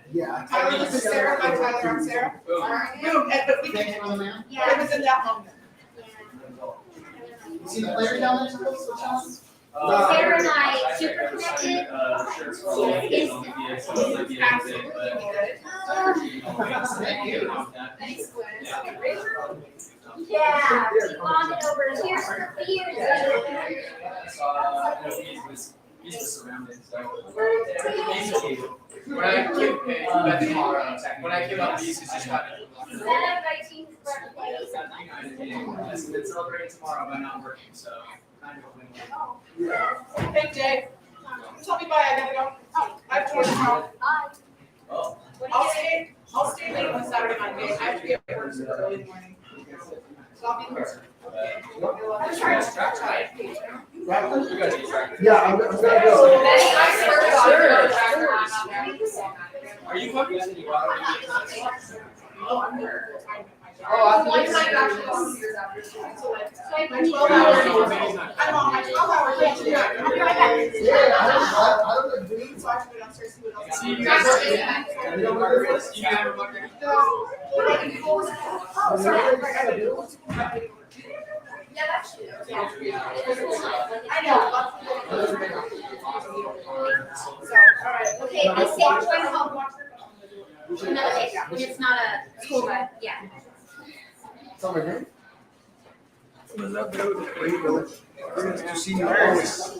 Yeah. Tyler was with Sarah, by Tyler on Sarah. No, but we can. It was in that moment. You see the player down there? Sarah and I super connected. Yeah, we bonded over tears for years. He's the surrounding stuff. When I came up, these just got it. It's celebrating tomorrow, but not working, so kind of a win. Hey, Jay. Tell me bye, I gotta go. Oh, I have to work tomorrow. Oh. I'll stay late on Saturday night. I have to get to work super early in the morning. So I'll be here. I'm trying to track time. Yeah, I'm gonna go. Are you fucking listening? Oh, one time actually volunteers after school. So like my 12 hours. I'm on my 12 hours. I'll be right back. Yeah, I don't know, dude. So I have to go downstairs and see what else. See you guys. You have a margarita? No. Oh, sorry. Yeah, that's true. I know. So, all right. Okay, I saved going home. Another day. It's not a school run. Yeah. Tell me, man. To see you always.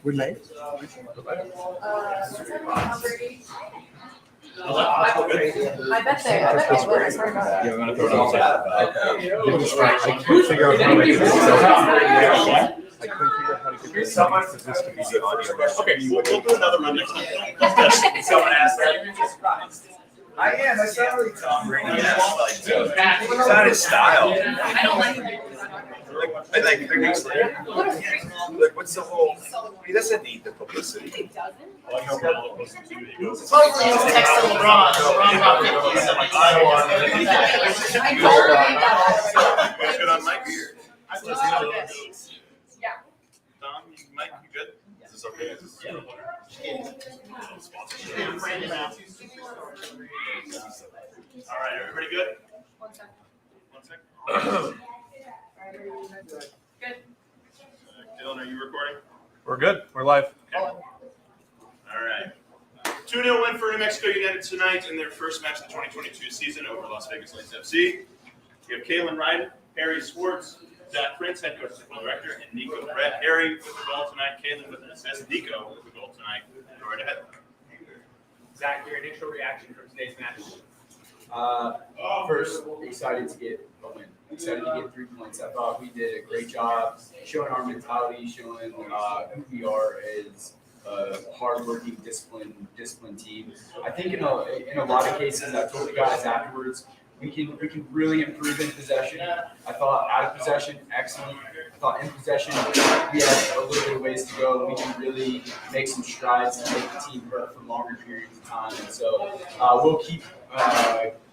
We're late. I bet they will. Yeah, I'm gonna throw it outside. Give it a try. I couldn't figure out how to get this. I couldn't figure out how to get this. Because this could be the audio. Okay, we'll do another run next time. Someone asked that. I am. I sound like Tom Brady. It's not his style. I don't like it. Like they're just like, what's the whole? He doesn't need the publicity. It doesn't? Hopefully he'll text LeBron. LeBron got 50. I want it. I told him about What's good on Mike here? Yeah. Tom, Mike, you good? Is this okay? Is this all right, everybody good? 1 second. 1 second. Good. Dylan, are you recording? We're good. We're live. All right. 2-0 win for New Mexico United tonight in their first match of the 2022 season over Las Vegas Lanes FC. You have Kalen Ryden, Harry Swartz, Zach Prince, head coach and director, and Nico Brett. Harry with the goal tonight, Kalen with an assist, Nico with the goal tonight. Go right ahead. Zach, your initial reaction from today's match? First, excited to get a win. Excited to get 3 points. I thought we did a great job showing our mentality, showing who we are as a hardworking, disciplined team. I think in a lot of cases, I told the guys afterwards, we can really improve in possession. I thought out of possession, excellent. I thought in possession, we had a little bit of ways to go. We can really make some strides and make the team work for longer periods of time. And so we'll keep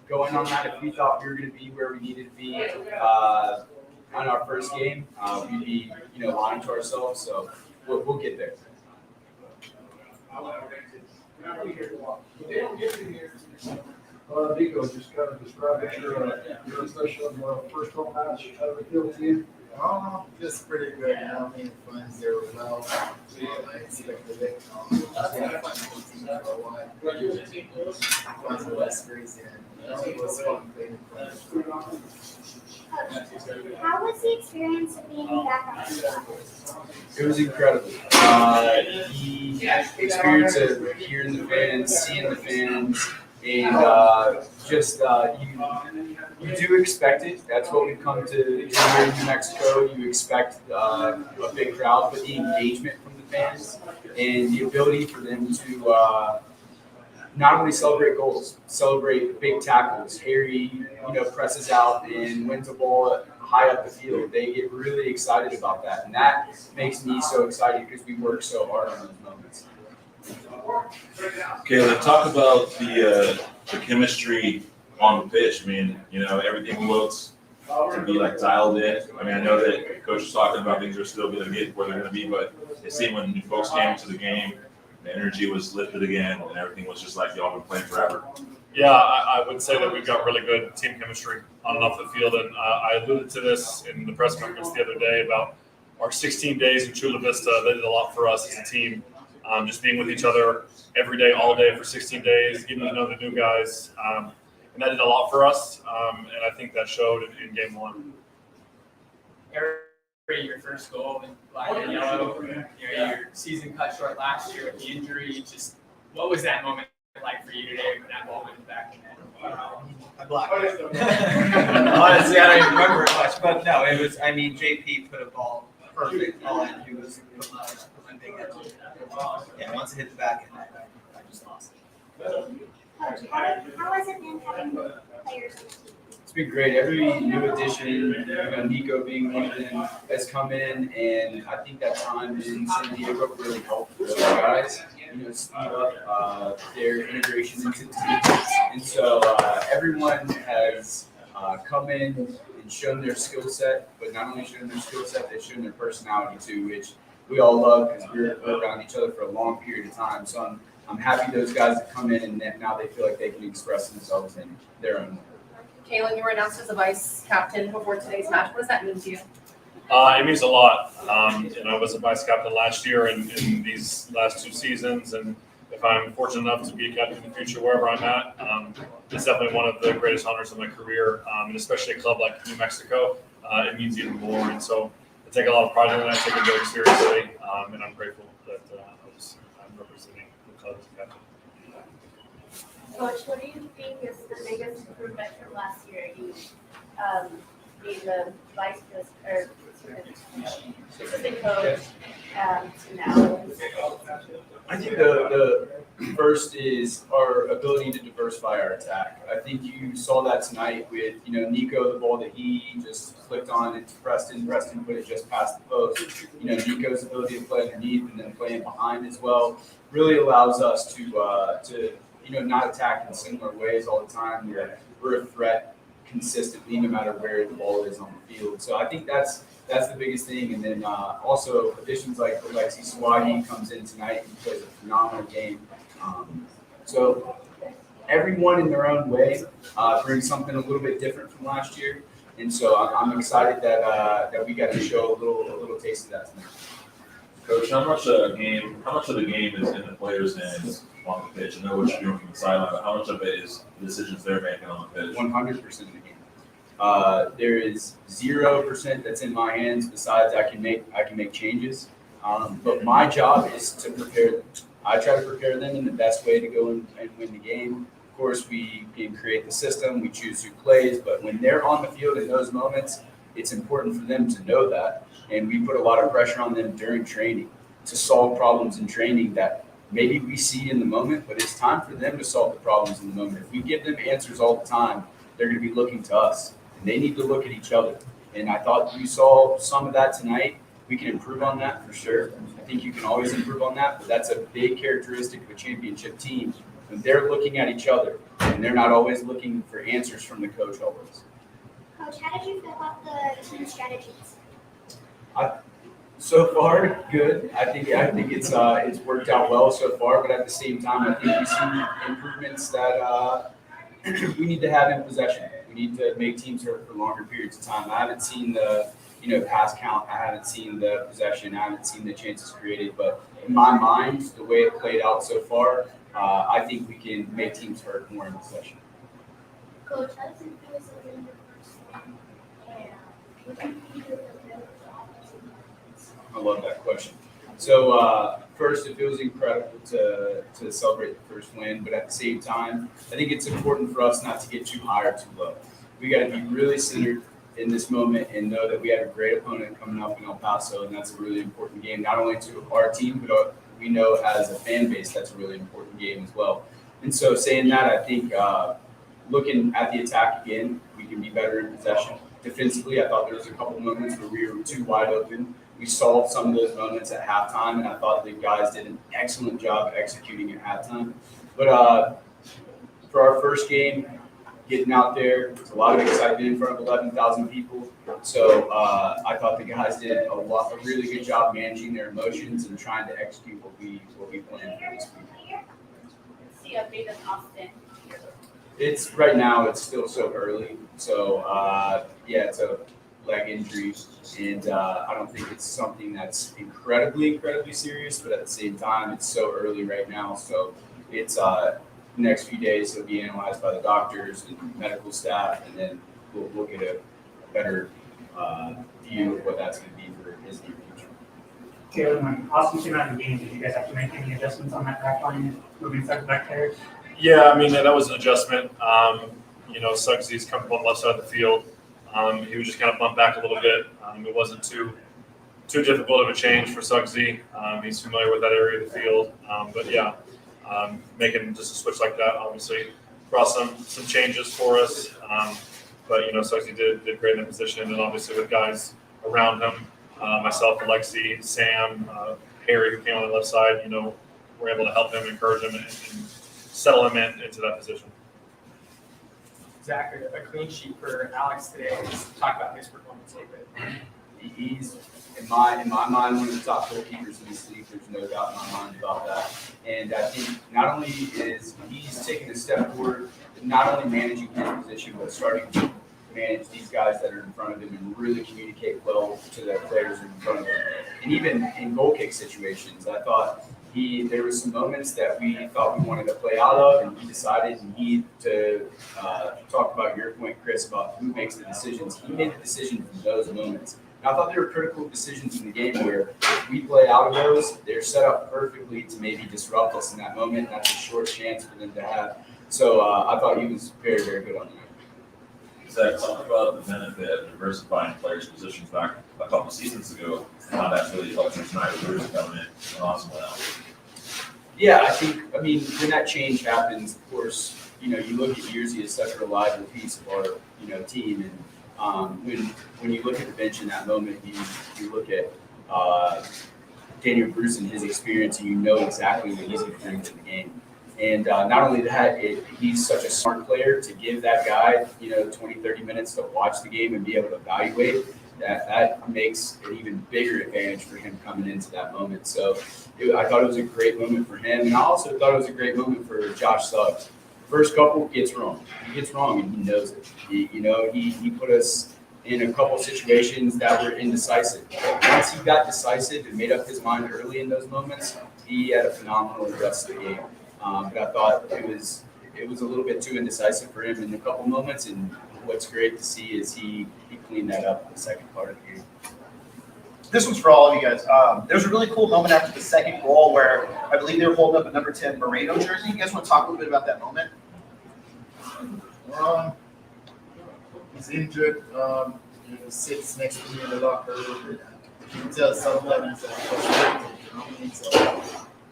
going on that. If we thought we were going to be where we needed to be, in our first game, we'd be, lying to ourselves. So we'll get there. Nico, just kind of describe your impression of first home match out of the field team. Just pretty good, I mean, fans there were well. I expected it. It's been a fun team for a while. Fans were less crazy and it was fun playing in front. How was the experience of being back on the field? It was incredible. The experience of hearing the fans, seeing the fans, and you do expect it. That's what we've come to do here in New Mexico. You expect a big crowd, but the engagement from the fans and the ability for them to not only celebrate goals, celebrate big tackles. Harry, presses out and wins a ball high up the field. They get really excited about that, and that makes me so excited because we work so hard on those moments. Okay, let's talk about the chemistry on the pitch. I mean, everything looks to be like dialed in. I mean, I know that Coach is talking about things are still going to get where they're going to be, but it seemed when new folks came into the game, the energy was lifted again, and everything was just like y'all been playing forever. Yeah, I would say that we've got really good team chemistry on and off the field, and I alluded to this in the press conference the other day about our 16 days in Chula Vista. They did a lot for us as a team. Just being with each other every day, all day for 16 days, getting to know the new guys. And that did a lot for us. And I think that showed in game one. Harry, your first goal in black and yellow, your season cut short last year with the injury. Just what was that moment like for you today when that ball went in the back of the net? I blocked it. Honestly, I don't even remember it much, but no, it was, JP put a ball perfect. All I had to do was put my big head. Yeah, once it hit the back end, I just lost it. Coach, how has it been having players on the team? It's been great. Every new addition, Nico being one of them, has come in, and I think that time in San Diego really helped those guys, speed up their integration into the team. And so everyone has come in and shown their skill set, but not only shown their skill set, they've shown their personality too, which we all love because we're around each other for a long period of time. So I'm happy those guys have come in and now they feel like they can express themselves in their own way. Kaylin, you were announced as a vice captain before today's match. What does that mean to you? It means a lot. I was a vice captain last year in these last 2 seasons, and if I'm fortunate enough to be a captain in the future wherever I'm at, it's definitely one of the greatest honors of my career, and especially a club like New Mexico, it means even more. And so I take a lot of pride in it. I take it very seriously, and I'm grateful that I'm representing the club as a captain. Coach, what do you think is the biggest improvement from last year? You being the vice president or assistant coach to now. I think the first is our ability to diversify our attack. I think you saw that tonight with Nico, the ball that he just flicked on into Preston put it just past the post. Nico's ability to play underneath and then playing behind as well really allows us to not attack in similar ways all the time. We're a threat consistently no matter where the ball is on the field. So I think that's the biggest thing. And then also additions like Alexi Swahi comes in tonight and plays a phenomenal game. So everyone in their own way brings something a little bit different from last year. And so I'm excited that we got to show a little taste of that tonight. Coach, how much of the game is in the players' hands on the pitch? I know what you're doing from the sideline, but how much of it is the decisions they're making on the pitch? 100% of the game. There is 0% that's in my hands. Besides, I can make changes. But my job is to prepare them. I try to prepare them in the best way to go and win the game. Of course, we can create the system. We choose who plays. But when they're on the field in those moments, it's important for them to know that. And we put a lot of pressure on them during training to solve problems in training that maybe we see in the moment, but it's time for them to solve the problems in the moment. If we give them answers all the time, they're going to be looking to us, and they need to look at each other. And I thought you saw some of that tonight. We can improve on that for sure. I think you can always improve on that, but that's a big characteristic of a championship team. When they're looking at each other, and they're not always looking for answers from the coach always. Coach, how did you feel about the team strategies? So far, good. I think it's worked out well so far, but at the same time, I think we see improvements that we need to have in possession. We need to make teams hurt for longer periods of time. I haven't seen the pass count. I haven't seen the possession. I haven't seen the chances created. But in my mind, the way it played out so far, I think we can make teams hurt more in possession. Coach, how does it feel to win your first one? And what do you think you're prepared for the offensive defense? I love that question. So first, it feels incredible to celebrate the first win, but at the same time, I think it's important for us not to get too high or too low. We got to be really centered in this moment and know that we have a great opponent coming up in El Paso, and that's a really important game, not only to our team, but we know as a fan base that's a really important game as well. And so saying that, I think looking at the attack again, we can be better in possession. Defensively, I thought there was a couple moments where we were too wide open. We solved some of those moments at halftime, and I thought the guys did an excellent job executing at halftime. But for our first game, getting out there, there's a lot of excitement in front of 11,000 people. So I thought the guys did a really good job managing their emotions and trying to execute what we planned for this week. What's the update on Austin? It's right now. It's still so early. So it's a leg injury, and I don't think it's something that's incredibly serious. But at the same time, it's so early right now. So it's next few days it'll be analyzed by the doctors and medical staff, and then we'll get a better view of what that's going to be for his near future. Taylor, when Austin came out of the game, did you guys have to make any adjustments on that back line, moving Suggs back there? Yeah, I mean, that was an adjustment. Suggsy's coming on the left side of the field. He would just kind of bump back a little bit. It wasn't too difficult of a change for Suggsy. He's familiar with that area of the field. Making just a switch like that obviously brought some changes for us. Suggsy did great in that position, and obviously with guys around him, myself, Alexi, Sam, Harry, who came on the left side, we're able to help him, encourage him, and settle him into that position. Zach, a clean sheet for Alex today. Just talk about his performance a little bit. He's in my mind one of the top goalkeepers in this league. There's no doubt in my mind about that. And I think not only is he's taking a step forward, not only managing his position, but starting to manage these guys that are in front of him and really communicate well to the players in front of him. And even in goal kick situations, I thought there were some moments that we thought we wanted to play out of, and he decided to talk about your point, Chris, about who makes the decisions. He made the decision from those moments. And I thought there were critical decisions in the game where if we play out of those, they're set up perfectly to maybe disrupt us in that moment. That's a short chance for them to have. So I thought he was very, very good on that. Zach, talk about the benefit of diversifying players' positions back a couple seasons ago, and how that's really helped you tonight with Bruce coming in and Austin went out. Yeah, when that change happens, of course, you look at Yearsy as such a reliable piece of our, team, and when you look at the bench in that moment, you look at Daniel Bruce and his experience, and you know exactly what he's going to bring to the game. And not only that, he's such a smart player to give that guy, 20, 30 minutes to watch the game and be able to evaluate. That makes an even bigger advantage for him coming into that moment. So I thought it was a great moment for him. And I also thought it was a great moment for Josh Suggs. First couple gets wrong. He gets wrong and he knows it. He put us in a couple situations that were indecisive. Once he got decisive and made up his mind early in those moments, he had a phenomenal rest of the game. But I thought it was a little bit too indecisive for him in a couple moments, and what's great to see is he cleaned that up in the second part of the game. This one's for all of you guys. There was a really cool moment after the second goal where I believe they were holding up a number 10 Moreno jersey. You guys want to talk a little bit about that moment? He's injured. He sits next to me in the locker room. You can tell sometimes he's frustrated. So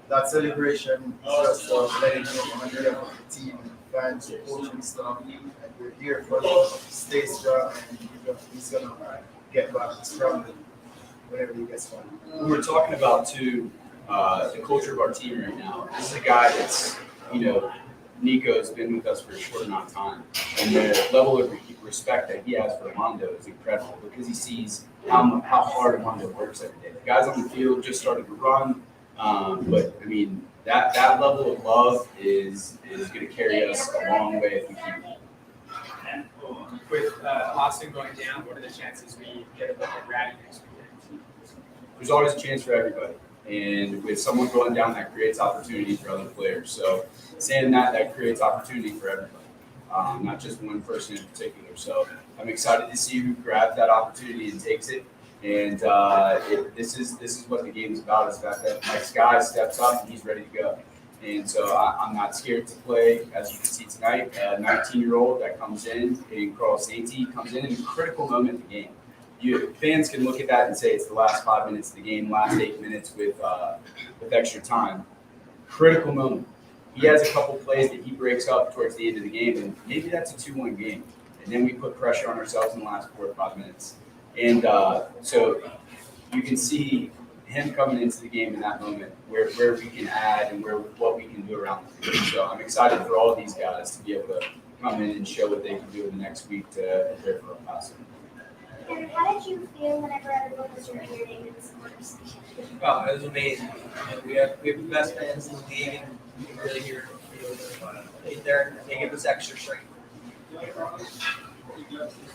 that celebration is just letting him know on behalf of the team, fans, coaching staff, and we're here for him. Stay strong, and he's gonna get back stronger whenever he gets back. We were talking about too the culture of our team right now. This is a guy that's Nico's been with us for a short amount of time, and the level of respect that he has for Armando is incredible because he sees how hard Armando works every day. The guys on the field just started to run, but I mean that level of love is going to carry us a long way if we keep it. With Austin going down, what are the chances we get a look at Ratty next weekend? There's always a chance for everybody. And with someone going down, that creates opportunity for other players. So saying that creates opportunity for everybody, not just one person in particular. So I'm excited to see who grabs that opportunity and takes it. And this is what the game's about, is that next guy steps up and he's ready to go. And so I'm not scared to play, as you can see tonight, a 19-year-old that comes in Carl Sainty comes in a critical moment in the game. Fans can look at that and say it's the last 5 minutes of the game, last 8 minutes with extra time. Critical moment. He has a couple plays that he breaks up towards the end of the game, and maybe that's a 2-1 game. And then we put pressure on ourselves in the last 4 or 5 minutes. And so you can see him coming into the game in that moment where we can add and what we can do around the field. So I'm excited for all of these guys to be able to come in and show what they can do in the next week to prepare for a pass. And how did you feel whenever everyone was cheering in the sports? Oh, it was amazing. We have the best fans in the league, and you can really hear they give us extra strength.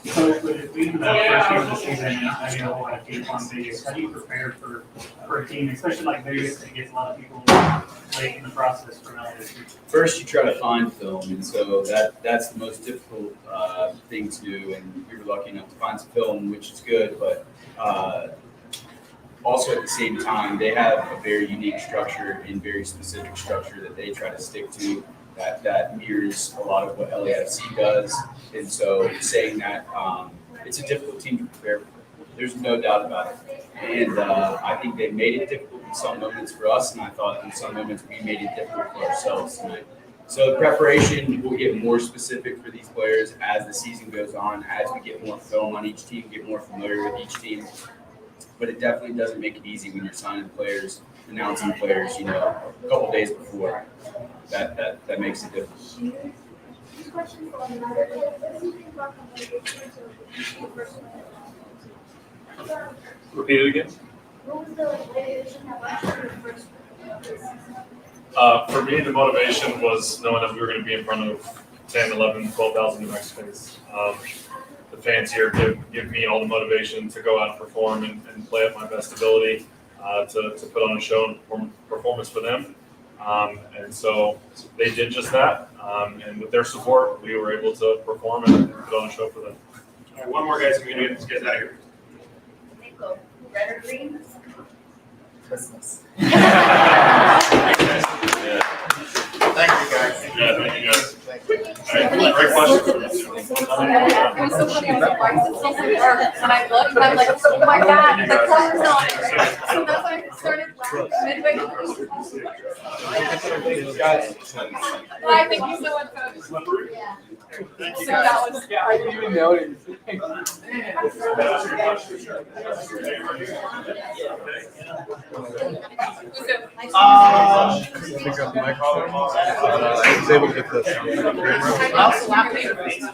So with being the first game of the season, I know a lot of people on Vegas. How do you prepare for a team, especially like Vegas, that gets a lot of people late in the process for LSU? First, you try to find film, and so that's the most difficult thing to do. And we were lucky enough to find some film, which is good, but also at the same time, they have a very unique structure and very specific structure that they try to stick to. That mirrors a lot of what LAFC does. And so saying that it's a difficult team to prepare for. There's no doubt about it. And I think they made it difficult in some moments for us, and I thought in some moments we made it difficult for ourselves tonight. So preparation will get more specific for these players as the season goes on, as we get more film on each team, get more familiar with each team. But it definitely doesn't make it easy when you're signing players, announcing players, a couple days before. That makes it difficult. Question for another. What do you think about Repeat it again. what was the motivation that led you to the first For me, the motivation was knowing that we were going to be in front of 10, 11, 12,000 New Mexicans. The fans here give me all the motivation to go out and perform and play at my best ability, to put on a show and performance for them. And so they did just that. And with their support, we were able to perform and put on a show for them. All right, one more, guys. We're going to get these guys out of here. Nico, red or green? Christmas. Thank Thank you, guys. Yeah, thank you guys. Thank you. All right, great questions. It was so funny, I was like, why is it so dark? And I looked, and I'm like, oh my God, the color's on. So that's why I started laughing midway through. Hi, thank you so much, Coach. Yeah. Thank you, So guys. that was, I didn't even notice. Pick up the mic. I was able to get the sound. I also laughed at your face.